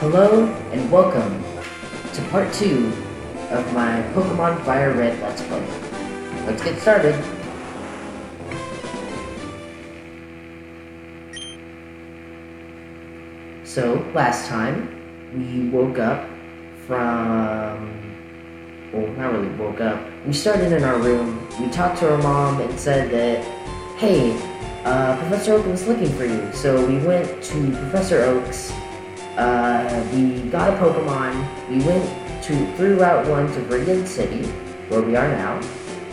Hello and welcome to part 2 of my Pokemon Fire Red Let's Play. Let's get started. So, last time, we woke up from... well, not really woke up. We started in our room, we talked to our mom and said that, hey, Professor Oak was looking for you. So we went to Professor Oak's. We got a Pokemon, we went through Route 1 to Viridian City, where we are now,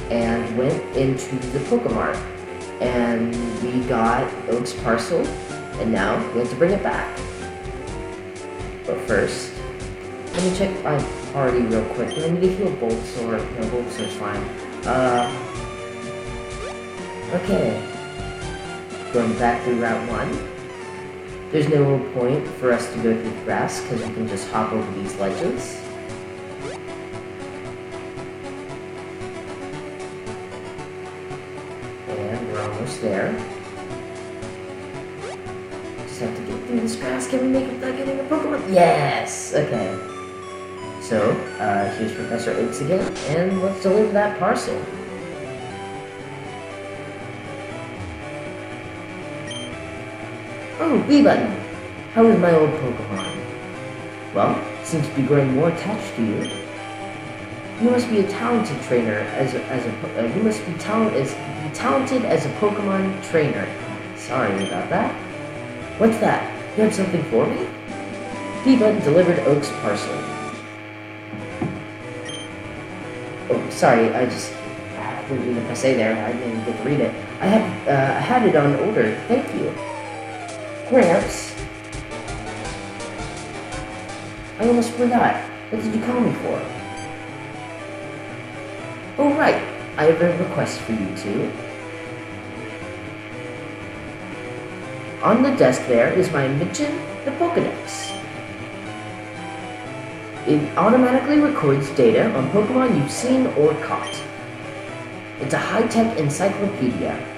and went into the Pokemart. And we got Oak's parcel, and now we have to bring it back. But first, let me check my party real quick. Do I need to heal Bulbasaur? No, Bulbasaur's fine. Okay. Going back through Route 1. There's no point for us to go through the grass, because we can just hop over these ledges. And we're almost there. Just have to get through this grass. Can we make it without getting a Pokemon? Yes! Okay. So, here's Professor Oaks again, and let's deliver that parcel. Oh, B-Button! How is my old Pokemon? Well, it seems to be growing more attached to you. You must be a talented trainer you must be talented as a Pokemon trainer. Sorry about that. What's that? You have something for me? B-Button delivered Oak's parcel. Oh, sorry, I didn't mean to press A there. I didn't get to read it. I had it on order. Thank you. Gramps? I almost forgot. What did you call me for? Oh, right. I have a request for you two. On the desk there is my invention, the Pokedex. It automatically records data on Pokemon you've seen or caught. It's a high-tech encyclopedia.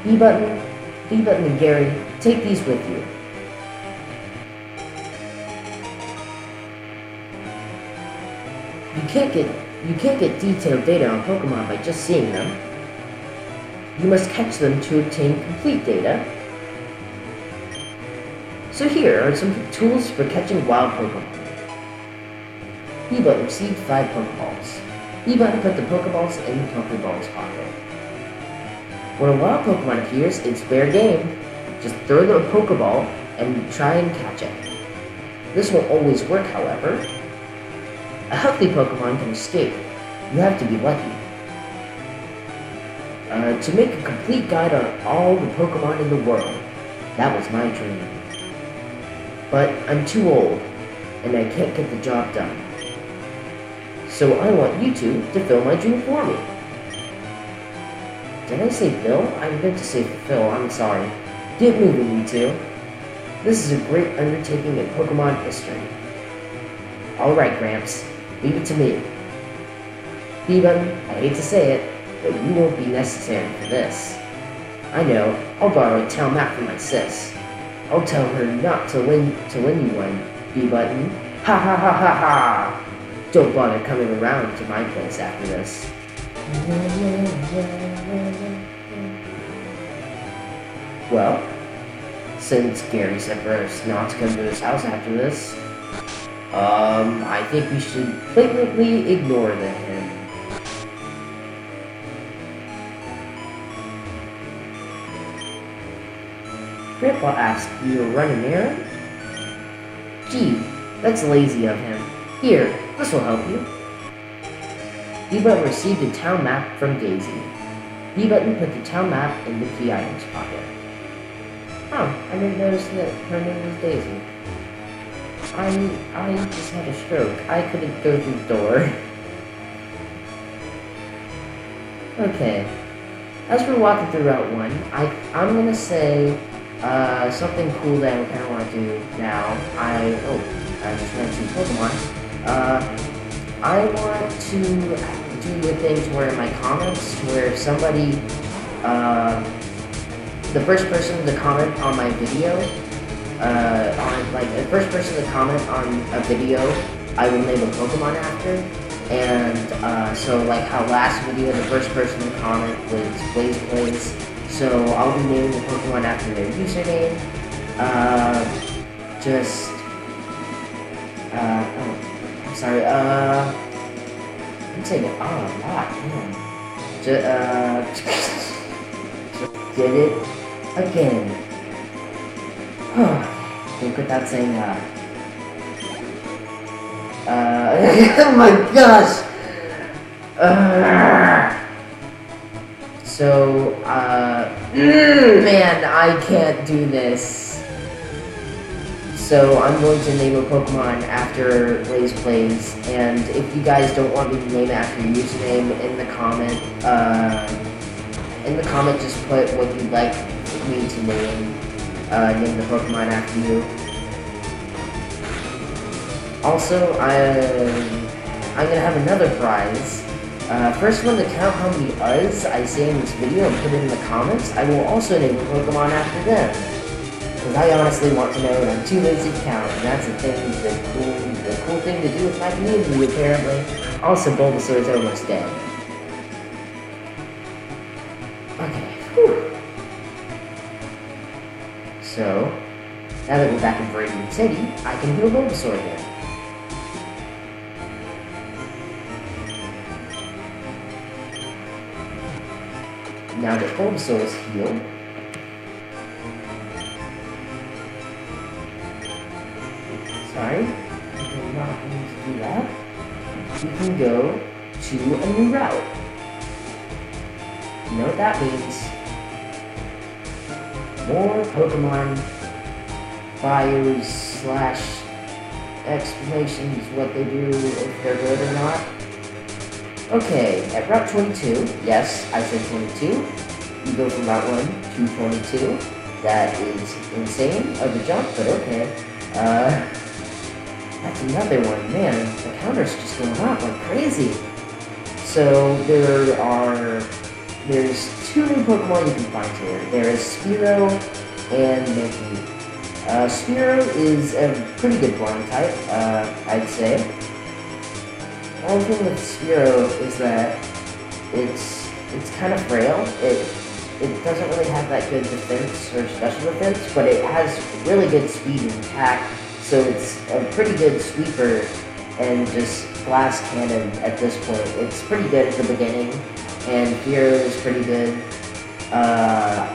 B-Button and Gary, take these with you. You can't get detailed data on Pokemon by just seeing them. You must catch them to obtain complete data. So here are some tools for catching wild Pokemon. B-Button received 5 Pokeballs. B-Button put the Pokeballs in the Pokeball's pocket. When a wild Pokemon appears, it's fair game. Just throw the Pokeball and try and catch it. This won't always work, however. A healthy Pokemon can escape. You have to be lucky. To make a complete guide on all the Pokemon in the world. That was my dream. But I'm too old, and I can't get the job done. So I want you two to fill my dream for me. Did I say Phil? I meant to say Phil, I'm sorry. Get moving, you two. This is a great undertaking in Pokemon history. Alright, Gramps. Leave it to me. B-Button, I hate to say it, but you won't be necessary for this. I know, I'll borrow a town map from my sis. I'll tell her not to lend you one, B-Button. Ha ha ha ha ha! Don't bother coming around to my place after this. Well, since Gary said for us not to come to his house after this, I think we should blatantly ignore him. Grandpa asked you to run an errand? Gee, that's lazy of him. Here, this will help you. B-Button received a town map from Daisy. B-Button put the town map in the key items pocket. Oh, I didn't notice that her name was Daisy. I just had a stroke. I couldn't go through the door. Okay. As we're walking through Route 1, I'm gonna say something cool that I kinda wanna do now. I just mentioned Pokemon. I want to do a thing to where in my comments, where if somebody, the first person to comment on my video on, like, the first person to comment on a video, I will name a Pokemon after. And, so, like, how last video, the first person to comment was Blaze. So, I'll be naming the Pokemon after their username. Oh, I'm sorry, I'm saying it, a lot, man. Did it again. Think without saying oh my gosh! So, man, I can't do this. So, I'm going to name a Pokemon after Blaze Plays, and if you guys don't want me to name it after your username, in the comment, just put what you'd like me to name the Pokemon after you. Also, I'm gonna have another prize. First one to count how many U's I say in this video and put it in the comments, I will also name a Pokemon after them. Because I honestly want to know, and I'm too lazy to count, and that's the cool thing to do with my community, apparently. Also, Bulbasaur is almost dead. Okay, whew. So, now that we're back in Viridian City, I can heal Bulbasaur again. Now that Bulbasaur is healed, sorry, I did not mean to do that. We can go to a new route. You know what that means? More Pokemon bios / explanations, what they do, if they're good or not. Okay, at Route 22, yes, I said 22. You go from Route 1 to 22. That is insane of a jump, but okay. That's another one. Man, the counter's just going up like crazy. So there's two new Pokemon you can find here. There is Spearow and Mankey. Spearow is a pretty good flying type, I'd say. The only thing with Spearow is that it's kind of frail. It doesn't really have that good defense or special defense, but it has really good speed and attack. So it's a pretty good sweeper and just blast cannon at this point. It's pretty good at the beginning, and Fearow is pretty good. I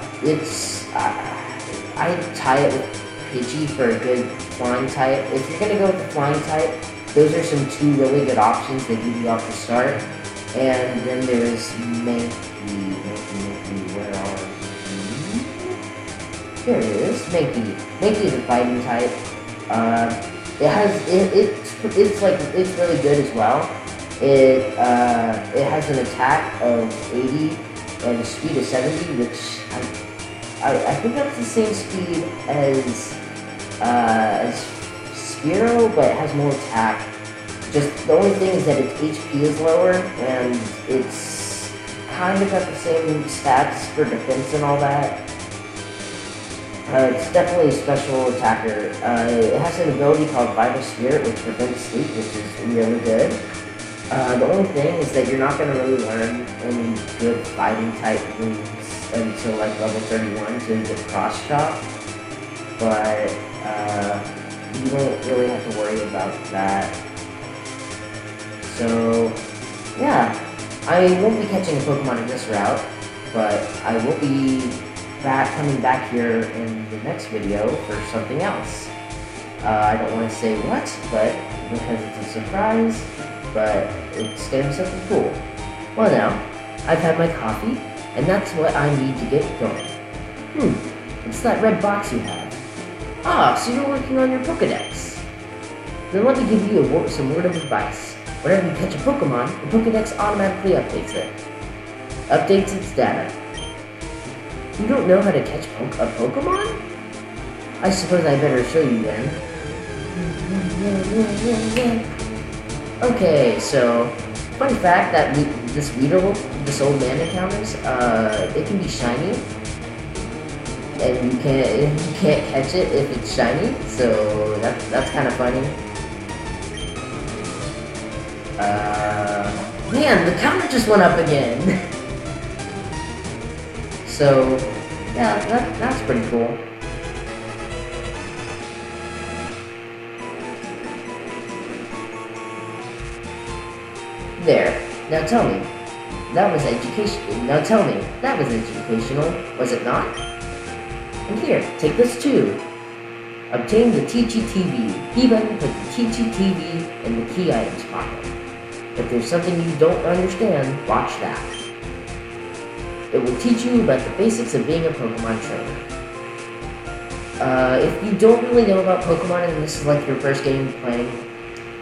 tie it with Pidgey for a good flying type. If you're gonna go with the flying type, those are some two really good options they give you off the start. And then there's Mankey. Where are you? Here it is, Mankey. Mankey is a fighting type. It's really good as well. It has an attack of 80 and a speed of 70, which I think that's the same speed as Spearow, but it has more attack. Just the only thing is that its HP is lower, and it's kind of got the same stats for defense and all that. It's definitely a special attacker. It has an ability called Vital Spirit, which prevents sleep, which is really good. The only thing is that you're not going to really learn any good fighting type moves until like level 31, so you get Cross Chop. But you don't really have to worry about that. So, yeah, I won't be catching a Pokemon in this route, but I will be coming back here in the next video for something else. I don't want to say what, but because it's a surprise, but it's gonna be something cool. Well now, I've had my coffee, and that's what I need to get going. It's that red box you have. Ah, so you're working on your Pokedex. Then let me give you some word of advice. Whenever you catch a Pokemon, the Pokedex automatically updates it. Updates its data. You don't know how to catch a Pokemon? I suppose I better show you then. Okay, so, fun fact that this Weedle, this old man encounters, it can be shiny. and you can't catch it if it's shiny. So that's kind of funny. Man, the counter just went up again. So yeah, that's pretty cool. There. Now tell me, that was education. Now tell me, that was educational, was it not? And here, take this too. Obtain the TGTV. Even put the TGTV in the key items pocket. If there's something you don't understand, watch that. It will teach you about the basics of being a Pokemon trainer. If you don't really know about Pokemon and this is like your first game playing,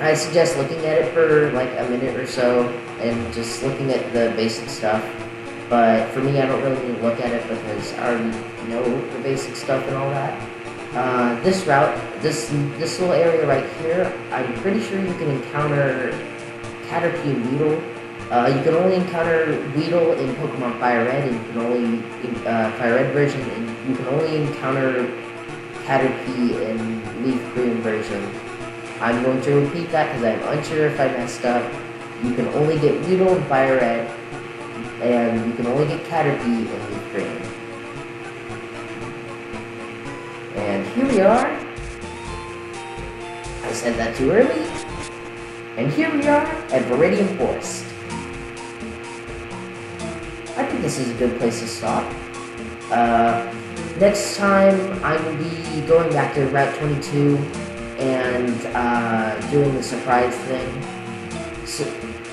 I suggest looking at it for like a minute or so and just looking at the basic stuff. But for me, I don't really need to look at it because I already know the basic stuff and all that. This route, this little area right here, I'm pretty sure you can encounter Caterpie and Weedle. You can only encounter Weedle in Pokemon Fire Red, and you can only Fire Red version, and you can only encounter Caterpie in Leaf Green version. I'm going to repeat that because I'm unsure if I messed up. You can only get Weedle in Fire Red, and you can only get Caterpie in Leaf Green. And here we are. I said that too early. And here we are at Viridian Forest. I think this is a good place to stop. Next time I will be going back to Route 22 and doing the surprise thing.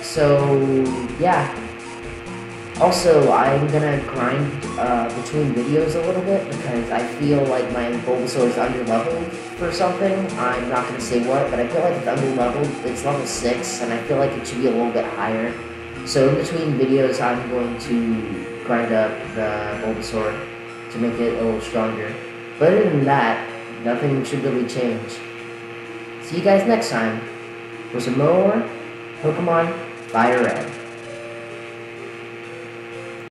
So yeah. Also, I'm gonna grind between videos a little bit because I feel like my Bulbasaur is underleveled for something. I'm not gonna say what, but I feel like it's underleveled. It's level 6, and I feel like it should be a little bit higher. So in between videos, I'm going to grind up the Bulbasaur to make it a little stronger. But other than that, nothing should really change. See you guys next time for some more Pokemon Fire Red.